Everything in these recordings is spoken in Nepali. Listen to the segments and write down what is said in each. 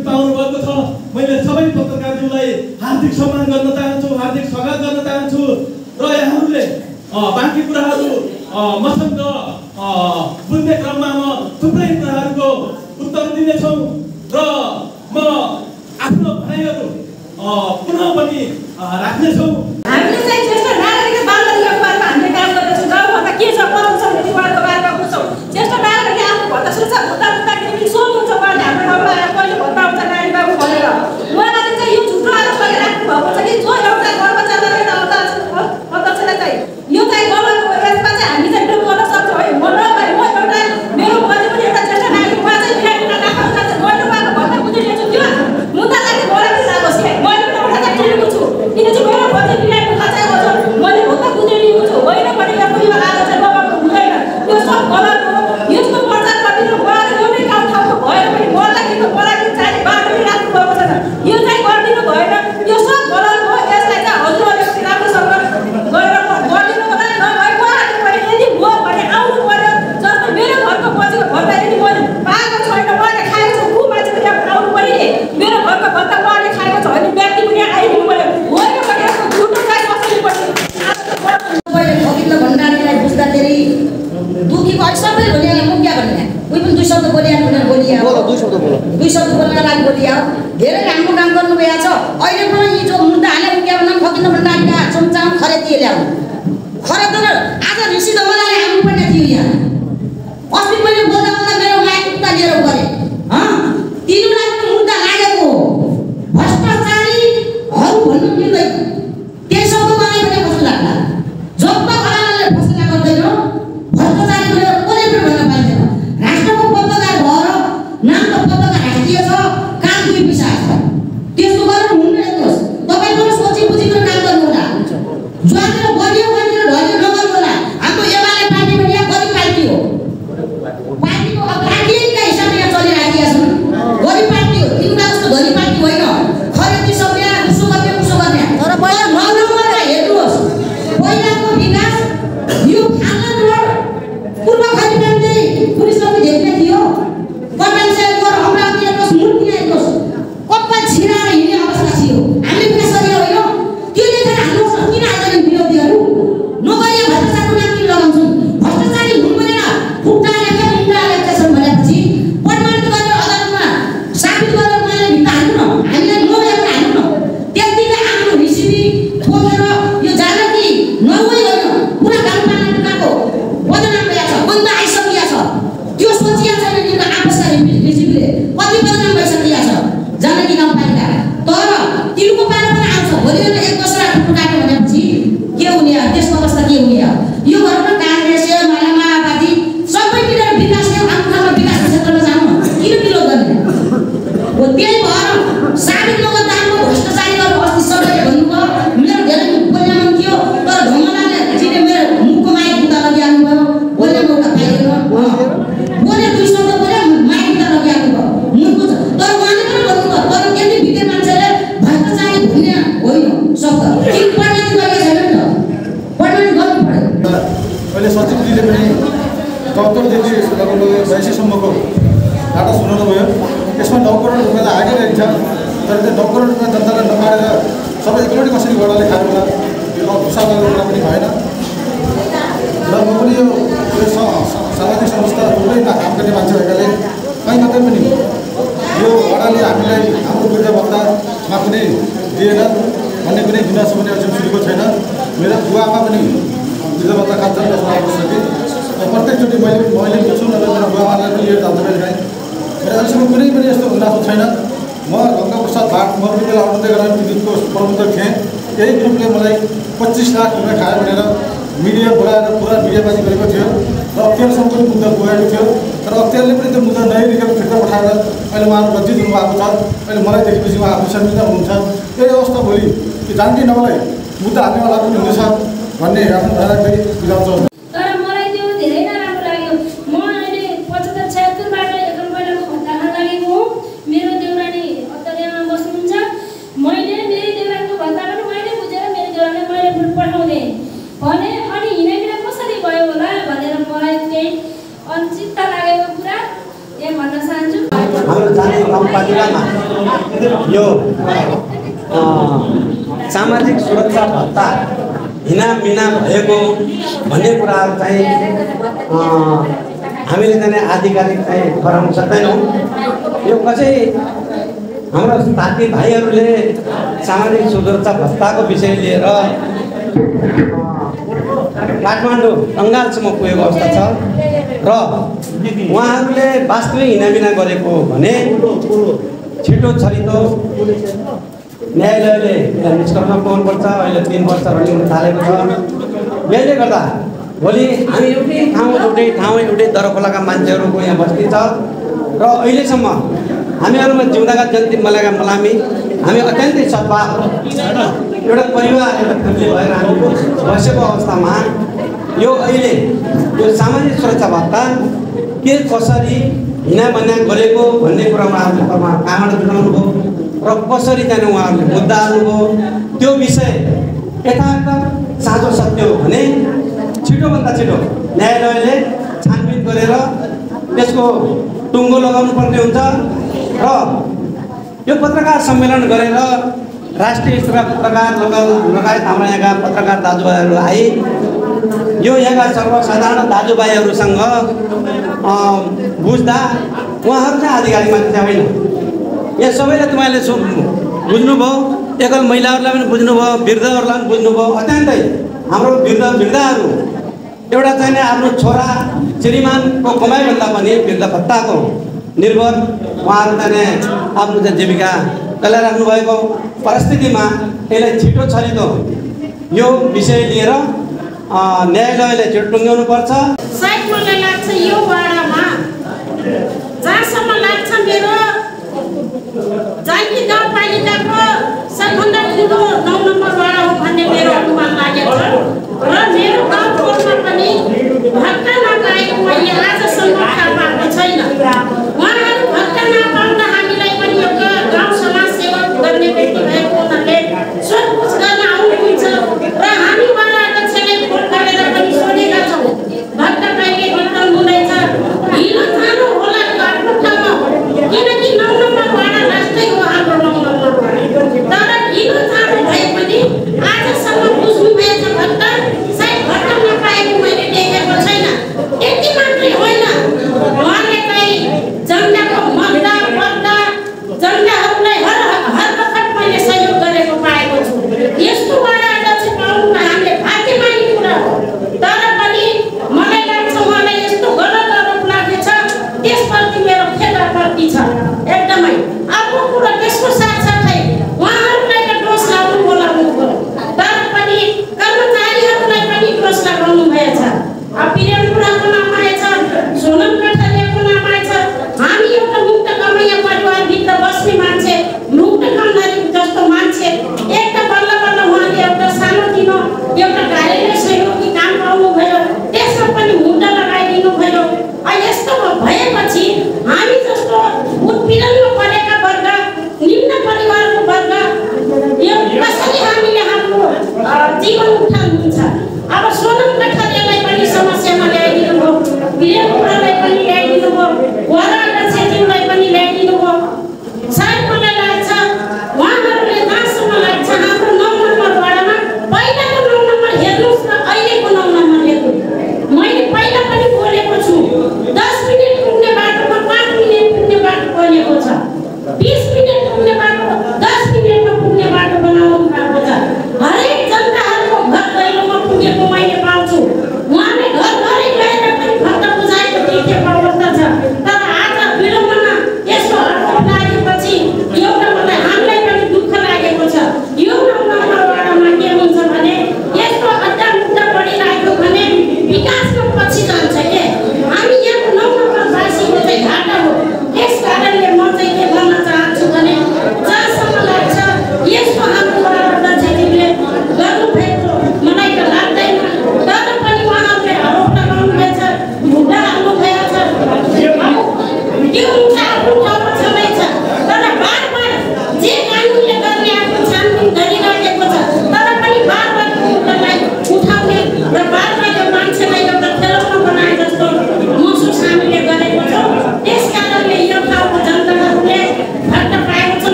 पाउनुभएको छ। मैले सबै पत्रकारज्यूलाई हार्दिक सम्मान गर्न चाहन्छु, हार्दिक स्वागत गर्न चाहन्छु र यहाँहरूले बाँकी कुराहरू मसँग बुझ्ने क्रममा म थुप्रै कुराहरूको उत्तर दिनेछौँ र म आफ्नो भाइहरू पुनः पनि राख्नेछौँ। हामीले चाहिँ ज्येष्ठ नागरिक बाल अधिकारको बारेमा हामीले काम गर्दैछौँ। गाउँघरमा के छ करप्सन नीतिवादको बारेमा बुझ्छौँ। ज्येष्ठ नागरिकले आफ्नो भत्ता सुरक्षा भत्ता बुझ्दाखेरि सोध्नुहुन्छ उहाँले हाम्रो ठाउँमा आएर कहिले भत्ता आउँछ नानी बाबु भनेर। उहाँले चाहिँ यो झुटो आरोप लगाइराख्नु भएको छ कि जो एउटा कर्मचारीलाई अध्यक्षलाई चाहिँ यो चाहिँ गलत हो, यसमा चाहिँ हामी चाहिँ विरोध गर्न सक्छौँ है। म एउटा मेरो बजे पनि एउटा ज्येष्ठ नागरिक उहाँ चाहिँ बिरामीलाई राख्न चाहन्छ। मैले उहाँको भत्ता बुझिरहेछु त्यो मुद्दा चाहिँ मलाई लागोस् क्या। मैले पनि एउटा चाहिँ लिएको छु किन चाहिँ मेरो बजे बिरामीको खाँचाको छ। मैले भत्ता बुझिरहेको छु होइन भने यो आज चाहिँ लगाउनु हुँदैन। यो सब गलत हो। यसको प्रचार गरिदिनु उहाँले एउटै ठाउँको भएर पनि मलाई किन मलाई चाहिँ बाटो राख्नु भएको छैन। यो चाहिँ गरिदिनु भएन। यो सब गलत हो। यसलाई चाहिँ हजुरहरूले राम्रोसँग गरेर गरिदिनु होला। नभए उहाँहरूले पनि यदि हो भने आउनु पर्यो। जस्तो मेरो घरको बजेको भत्ता यदि मैले पाएको छैन उहाँले खाएको छ ऊ मान्छे पनि आउनु पर्यो नि। मेरो घरको भत्ता उहाँले खाएको छ भने व्यक्ति पनि आइदिनु पर्यो। होइन भने यसको झुटो चाहिँ कसरी पर्छ। मैले गोविन्द भण्डारीलाई बुझ्दाखेरि दुखीको अहिले सबै भनिहाल्यो। म क्या भन्ने उही पनि 2 शब्द बोलिहाल्नु भनेर बोलिया 2 शब्द बोल्न लागि बोलिया धेरै राम्रो काम गर्नुभएको छ। अहिले पनि यी जो मुद्दा हालेर क्या भन्दा गोविन्द भण्डारीका चम्चाम खरेती ल्याउनु खरे तर आज ऋषि दमलाले आउनु पर्ने थियो यहाँ। अस्ति मैले बोल्दा बोल्दा मेरो माइक मुद्दा लिएर गरेँ तिनीलाई पनि मुद्दा लागेको भ्रष्टाचारीहरू भन्नु मिल्दैन। त्यही शब्द मलाई पनि कस्तो लाग्ला जब खराबले फसला गर्दैन भ्रष्टाचारी भनेर कसले पनि भन्न पाइँदैन। राष्ट्रको पत्रकार भएर नामको पत्रकार राष्ट्रिय छ काम 2 पैसा छ त्यस्तो गरेर हुन्न। हेर्नुहोस् तपाईँ पनि सोची बुझिकन काम गर्नु होला। ज्वातिर बलियो भनेर ढल्यो नगर्नु होला। हाम्रो एमाले पार्टी पनि यहाँ गरिब पार्टी हो। पार्टीको पार्टीका हिसाबले यहाँ चलिराखेका छन्। गरिब पार्टी हो। तिनीहरू जस्तो धनी पार्टी होइन। खरेदी सक्ने उसो गर्ने तर पहिला नगर्नु हेर्नुहोस् पहिलाको विकास यो खालत रोड पूर्व खरिदानले पुलिसले देख्ने थियो। कन्भेन्सनको अमरावती हेर्नुहोस् मुर्ति हेर्नुहोस् कप्पा छिराएर हिँड्ने अवस्था थियो। हामीले विकास गरेका होइन। त्यो लेखेर हाम्रो किन आउँदैन विरोधीहरू नगरिया भ्रष्टाचारको नाम किन लगाउँछन्। भ्रष्टाचारी हुन् भनेर खुट्टा लेखेर मुन्टा लेखेका छन् भनेपछि प्रमाणित गरेर अदालतमा साबित गरेर उहाँले भित्ता हाल्नु न हामीले नगरेर हाल्नु न। त्यतिकै आफ्नो रिसिपी खोजेर यो जानकी नहुँदै होइन पुरा गाउँपालिकाको बदनाम भएछ। बन्द आइसकेको छ त्यो सोचिया छैन तिम्रो आपसका रिसिपीले कति बदनाम भइसकेको छ जानकी गाउँपालिका। तर तिनको पालो पनि आउँछ। भोलि एक दशरा खुट्टु काट्यो भनेपछि के हुने त्यसको अवस्था के हुने। यो घरमा काङ्ग्रेस माओवादी सबै मिलेर विकास आफ्नो विकासको क्षेत्रमा जानु किन विरोध गर्ने हो। त्यही भएर साबित नगर्दा हाम्रो भ्रष्टाचारीहरू अस्ति सबैले भन्नुभयो। मेरो धेरै बोल्ने मन थियो तर ढङ्गलाले चिने मेरो मुखको माइक बुता लगिहाल्नु भयो। बोल्ने मौका पाइएन। बोले 2 शब्द बोले माइक बुता लगिहाल्नु भयो मुखको तर उहाँले पनि भन्नुभयो तर यति भित्र मान्छेले भ्रष्टाचारी भन्ने होइन शब्द किन प्रमाणित गरेको छैन नि त प्रमाणित गर्नु पर्यो। अहिले सचिवजीले पनि 74 देखि 82 सम्मको डाटा सुनाउनु भयो। यसमा 9 करोड रुपियाँ त आइरहेको छ तर त्यो 9 करोड रुपियाँ जनतालाई नपाएर सबै एकलौटी कसरी गडाले खाएर होला यो खुसाको कुरा पनि भएन। र म पनि यो सामाजिक संस्था थुप्रैमा काम गर्ने मान्छे भएकाले कहीँ कतै पनि यो गडाले हामीलाई हाम्रो वृद्ध भत्तामा कुनै दिएन भन्ने कुनै गुनासो पनि अझै सुनेको छैन। मेरो बुवामा पनि वृद्ध भत्ता खान्छन् जस्तो लाग्छ कि प्रत्येकचोटि मैले बुझ्छु नभए मेरो बुवामालाई पनि लिएर जान्छ मैले काहीँ मेरो अहिलेसम्म कुनै पनि यस्तो गुनासो छैन। म गङ्गाप्रसाद भाट म बेला आउदै गरेर विद्युतको प्रबन्धक थिएँ। यही ग्रुपले मलाई 25 लाख रुपियाँ खायो भनेर मिडिया बोलाएर पुरा मिडियाबाजी गरेको थियो र अख्तियारसम्म पनि मुद्दा गएको थियो। तर अख्तियारले पनि त्यो मुद्दा नहेरिकन फिर्ता पठाएर अहिले उहाँहरू बच्ची दिनुभएको छ। अहिले मलाई देखेपछि उहाँ आफू शर्मिन्दा हुनुहुन्छ। यही अवस्था भोलि कि जानकी नमलाई मुद्दा हाल्नेवाला पनि हुनेछ भन्ने आफ्नो धारणा फेरि बुझाउँछ। तर मलाई त्यो धेरै नराम्रो लाग्यो। म अहिले 75-76 बाट एकदम पहिलाको भत्ता खान लागेको हुँ। मेरो देउरानी अत्तरियामा बस्नुहुन्छ। मैले मेरो देउरानीको भत्ता पनि मैले बुझेर मेरो देउरानीलाई मैले पठाउँदै भने अनि हिँडेबिना कसरी भयो होला भनेर मलाई त्यही अनिश्चितता लागेको कुरा यहाँ भन्न चाहन्छु। हाम्रो जानकी गाउँपालिकामा यो सामाजिक सुरक्षा भत्ता हिनामिना भएको भन्ने कुराहरू चाहिँ हामीले चाहिँ आधिकारिक चाहिँ गराउन सक्दैनौँ। यो कसै हाम्रो साथी भाइहरूले सामाजिक सुरक्षा भत्ताको विषय लिएर काठमाडौँ अङ्गालसम्म पुगेको अवस्था छ र उहाँहरूले वास्तविक हिनामिना गरेको भने छिटो छरितो न्यायालयले निष्कर्षमा पुग्नुपर्छ। अहिले 3 वर्ष रनिङ थालेको छ। यसले गर्दा भोलि हामी एउटै ठाउँ एउटै दरखोलाका मान्छेहरूको यहाँ बस्ती छ र अहिलेसम्म हामीहरूमा जिउँदाका जन्ती मलामी हामी अत्यन्तै सद्भाव एउटा परिवार एउटा फ्यामिली भएर हामी बसेको अवस्थामा यो अहिले यो सामाजिक सुरक्षा भत्ता के कसरी हिनामिना गरेको भन्ने कुरा उहाँहरूले कारण जुटाउनु भयो र कसरी जाने उहाँहरूले मुद्दा हाल्नुभयो त्यो विषय यथार्थ साँचो सत्य हो भने छिटोभन्दा छिटो न्यायालयले छानबिन गरेर त्यसको टुङ्गो लगाउनु पर्ने हुन्छ र यो पत्रकार सम्मेलन गरेर राष्ट्रिय स्तरका पत्रकार लगायत हाम्रो यहाँका पत्रकार दाजुभाइहरू आए यो यहाँका सर्वसाधारण दाजुभाइहरूसँग बुझ्दा उहाँहरू चाहिँ आधिकारिक मान्छे होइन। यहाँ सबैले तपाईँले बुझ्नुभयो, एकल महिलाहरूलाई पनि बुझ्नुभयो, वृद्धहरूलाई पनि बुझ्नुभयो। अत्यन्तै हाम्रो वृद्धहरू एउटा चाहिँ आफ्नो छोरा श्रीमानको कमाइभन्दा पनि वृद्ध भत्ताको निर्भर उहाँहरू चाहिँ आफ्नो चाहिँ जीविका चलाइराख्नु भएको परिस्थितिमा यसलाई छिटो छरितो यो विषय लिएर न्यायालयले छिटो टुङ्ग्याउनु पर्छ। सायद मलाई लाग्छ यो वाडामा जहाँसम्म लाग्छ मेरो जानकी गाउँपालिकाको सबभन्दा ठुलो 9 नम्बर वाडा हो भन्ने मेरो अनुमान लागेको छ र मेरो गाउँमा पनि भत्ता नपाएको मैले आजसम्म थाहा पाएको छैन। उहाँहरू भत्ता नपाउँदा हामीलाई पनि यो गाउँ समाज सेवा गर्ने व्यक्ति भएको हुनाले सोधपुछ गर्न आउनुहुन्छ र हामी वाडा अध्यक्षले फोन गरेर पनि सोधेका छौँ भत्ता कहिले वितरण हुँदैछ। ढिलो थाहा होला आफ्नो ठाउँमा किनकि 9 नम्बर वाडा लास्टै हो हाम्रो 9 नम्बर वाडा तर ढिलो थाहा भए पनि आजसम्म बुझ्नु भएछ भत्ता सायद भत्ता नपाएको मैले देखेको छैन। यति मात्रै होइन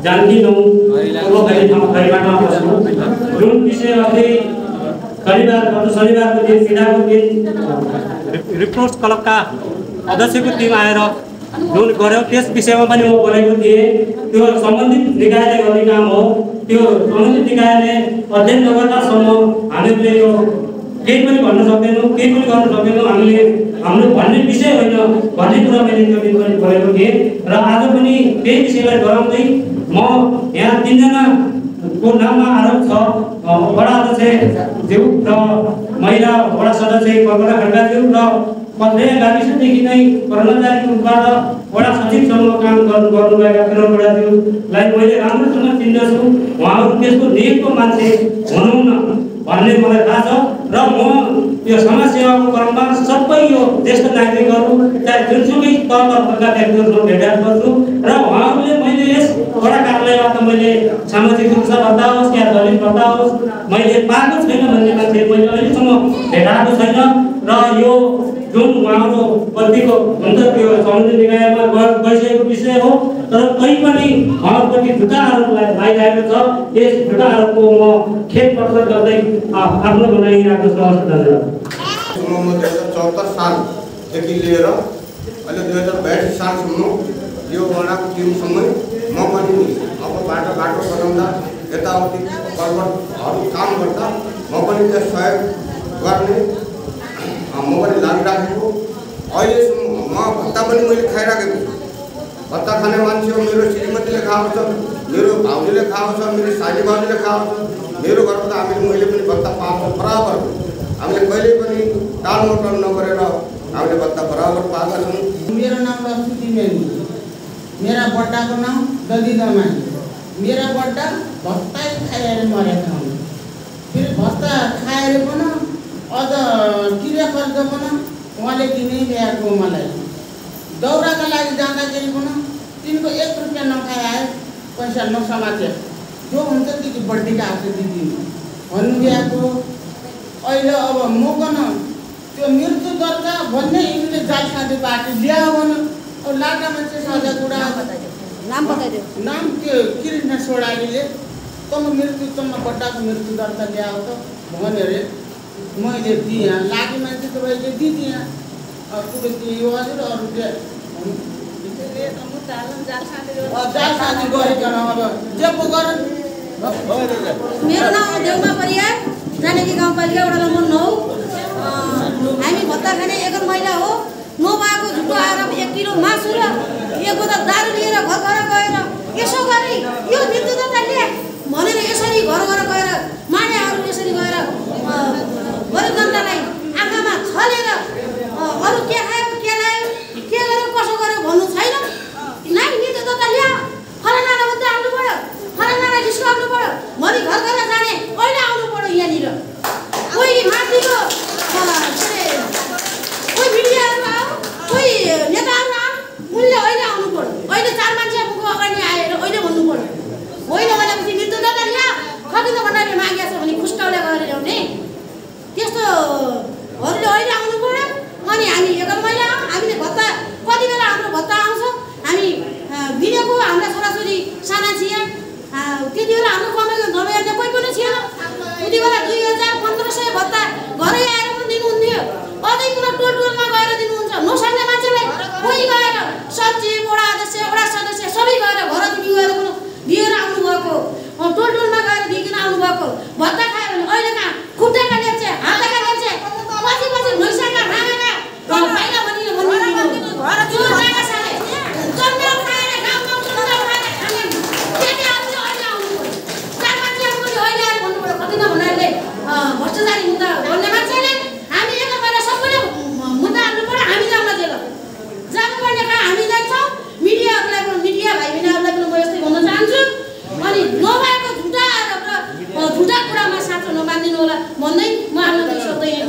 जानकी 9 पूर्व गरी ठाउँमा बस्नु जुन विषय अघि शनिबारको दिन पीडाको दिन रिपोर्ट क्लबका अध्यक्षको टिम आएर जुन गर्यो त्यस विषयमा पनि म बोलेको थिएँ। त्यो सम्बन्धित निकायले गर्ने काम हो। त्यो सम्बन्धित निकायले अध्ययन नगर्दासम्म हामीले यो केही पनि भन्न सक्दैनौँ, केही पनि गर्न सक्दैनौँ। हामीले हाम्रो भन्ने विषय होइन भन्ने कुरा मैले त्यो दिन पनि बोलेको थिएँ र आज पनि त्यही विषयलाई गराउँदै म यहाँ 3 जनाको नाममा आरोप छ। वडा अध्यक्ष ज्यू र महिला वडा सदस्य कल्पना खड्काज्यू र पथरेया गाविसदेखि नै कर्मचारी रूपबाट वडा सचिवसम्म काम गर्नुभएका विनोद बडाज्यूलाई मैले राम्रोसँग चिन्दछु। उहाँहरू त्यसको नियमको मान्छे हुनुहुन्न भन्ने मलाई थाहा छ र म यो समाजसेवाको क्रममा सबै यो ज्येष्ठ नागरिकहरू चाहे जुनसुकै तहका व्यक्तिहरूसँग भेटघाट गर्छु र उहाँहरूले मैले यस वडा कार्यालयबाट मैले सामाजिक सुरक्षा भत्ता होस् या दलित भत्ता होस् मैले पाएको छैन भन्ने मान्छे मैले अहिलेसम्म भेटाएको छैन र यो जुन उहाँहरू बत्तीको हुन्छ त्यो सम्बन्धित निकायमा गइसकेको विषय हो। तर कहीँ पनि उहाँहरूप्रति झुटा आरोप लगाइरहेको छ। यस झुटा आरोपको म खेद प्रकट गर्दै आफ्नो भनाइ राख्न चाहन्छु। धन्यवाद। 2074 सालदेखि लिएर अहिले 2082 सालसम्म यो वडाको टिमसँगै म पनि अब बाटो बनाउँदा यताउति पर्वतहरू काम गर्दा म पनि त्यस सहयोग गर्ने म पनि लागिराखेको। अहिलेसम्म म भत्ता पनि मैले खाइराखेको छु। भत्ता खाने मान्छे हो। मेरो श्रीमतीले खाएको छ, मेरो भाउजूले खाएको छ, मेरो साली भाउजूले खाएको छ। मेरो घरमा त मैले पनि भत्ता पाएको बराबर। हामीले कहिले पनि टालमटोल नगरेर हामीले भत्ता बराबर पाएका छौँ। मेरो नाम लक्ष्मी मेनी, मेरा बड्डाको नाम ददी दमाई। मेरा बड्डा भत्तै खाएर मरेका हुन्। फेरि भत्ता खाएर पनि अझ किरा खर्च पनि उहाँले दिनै ल्याएको मलाई। दौराका लागि जाँदाखेरि पनि तिनको 1 रुपियाँ नखाए पैसा नसमाते जो हुन्छ त्यति बड्डीका हात दिदी भन्नुभएको। अहिले अब म कन त्यो मृत्यु दरका भन्ने यिनले जाल साथी पार्टी ल्यायो भने अब लाटा मान्छे सजा कुरा नाम बताइदियो। नाम त्यो कृष्ण सोडालीले तम बड्डाको मृत्यु दर्ता ल्याएको त भनेर मैले दिएँ। लागि मान्छे तपाईँले दिदिएँ। अब कुरो यो हजुर अरूले जाल साथी गरिकन अब जे पो गर। मेरो नाम देउमा परियार, जानकी गाउँपालिका वडा नम्बर 9। हामी भत्ता खाने एक महिला हो। नभएको झुटो आएर 1 किलो मासु र 1 बोतल दारू लिएर घर गएर यसो गरी यो मृत्यु दर्ताले भनेर यसरी घर गएर मानेहरू यसरी गएर गरिब जनतालाई आँखामा छलेर अरू के खायो के लायो के गर्यो कसो गर्यो भन्नु छैन। नाइ मृत्यु दर्ता ल्या फलानालाई मात्रै आउनु पऱ्यो, फलानालाई डिस्काउनु पऱ्यो, भोलि घर जाने अहिले आउनु पऱ्यो। यहाँनिर कोही माथिको कोही मिडियाहरू आऊ, कोही नेताहरू आऊ, उनले अहिले आउनु पऱ्यो। अहिले 4 मान्छेको अगाडि आएर अहिले भन्नु पऱ्यो। होइन भनेपछि मृत्यु दर्ता ल्या कति त भन्नाले मागेको छ भने खुस्टाउले गरेर ल्याउने त्यस्तोहरूले अहिले आउनु पऱ्यो। अनि हामी एकल महिला हामीले भत्ता कति बेला हाम्रो भत्ता आउँछ हामी दिनेको हाम्रा छोराछोरी साना छिया त्यति बेला हाम्रो कमाइको दबाई कोही पनि थिएन। त्यति बेला 2500 भत्ता घरै आएर पनि दिनुहुन्थ्यो। अझै कुरा टोलमा गएर दिनुहुन्छ। नसक्ने मान्छेलाई कोही गएर सचिव वडा अध्यक्ष वडा सदस्य सबै गएर घर गएर पनि दिएर आउनुभएको, टोलमा गएर दिइकन आउनुभएको। भत्ता खायो भने अहिले कहाँ खुट्टाका ल्याप्चे हातका ल्याप्चे पछि मैसाका रामेका भाइला भनिले भ्रष्टाचारी मुद्दा बोल्ने मान्छेले हामी एक भएर सबैले मुद्दा हाल्नु पर्यो। हामी जानुपर्ने कहाँ हामी जान्छौँ। मिडियाहरूलाई पनि मिडिया भाइ बहिनीहरूलाई पनि म यस्तै भन्न चाहन्छु। अनि नभएको झुटा कुरामा साँचो नबाँधिनु होला भन्दै म आफ्नो शब्द यहाँ